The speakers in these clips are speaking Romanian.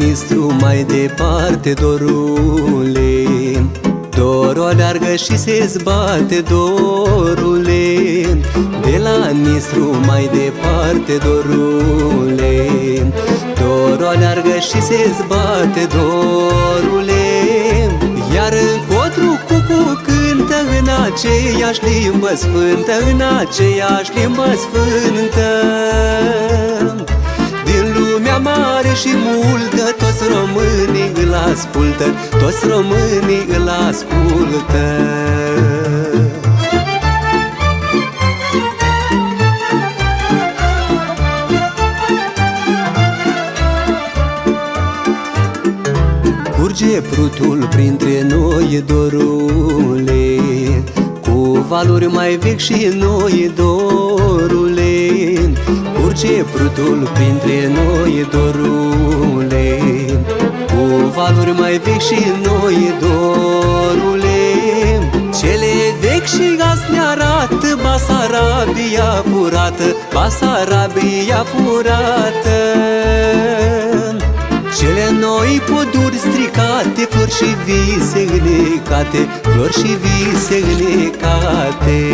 Nistru mai departe, dorule, dorul aleargă și se zbate, dorule. De la Nistru mai departe, dorule, dorul aleargă și se zbate, dorule. Iar încotru cucu cântă în aceeași limbă sfântă, în aceeași limbă sfântă. Din lumea mare și multă, toți românii îl ascultă, toți românii îl ascultă. Curge prutul printre noi, dorule, cu valuri mai vechi și noi, dorule. Curge prutul printre noi, dorule, cu valuri mai vechi și noi, dorule. Cele vechi și azi ne arată Basarabia furată, Basarabia furată. Cele noi poduri stricate, flori și vise înecate, flori și vise înecate.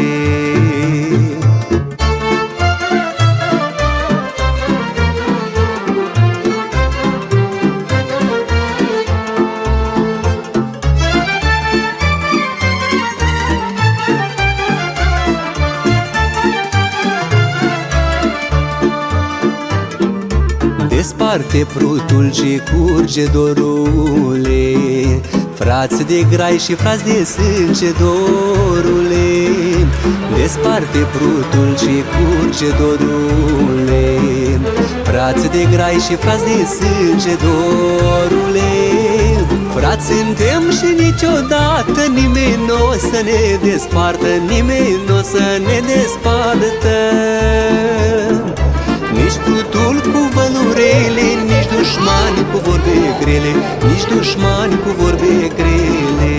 Desparte prutul ce curge, dorule, frați de grai și frați de sânge, dorule. Desparte prutul ce curge, dorule, frați de grai și frați de sânge, dorule. Frați suntem și niciodată nimeni n-o să ne despartă, nimeni n-o să ne despartă. Nici prutul cu vălurele, nici dușmani cu vorbe grele, nici dușmani cu vorbe grele.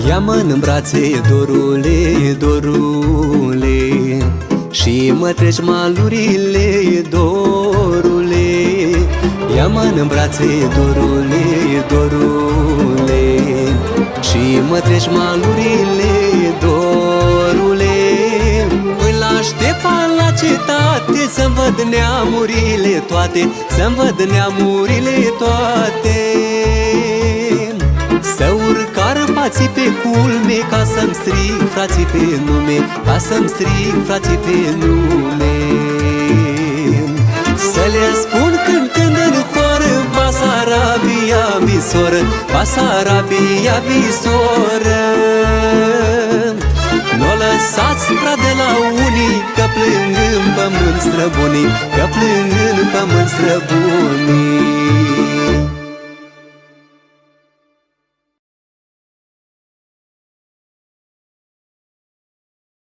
Ia-mă în brațe, dorule, dorule, și mă treci malurile, dorule. Ia-mă în brațe, dorule, dorule, și mă treci malurile, dorule. Îl aștept la cetate să-mi văd neamurile toate, să-mi văd neamurile toate. Să urc Carpații pe culme, ca să-mi strig frații pe nume, ca să-mi strig frații pe nume. Să le spun cântând în choră, Basarabia visoră, Basarabia visoră. N-o lăsați prea de la unii, că plâng în pământ străbunii, că plâng în pământ străbunii.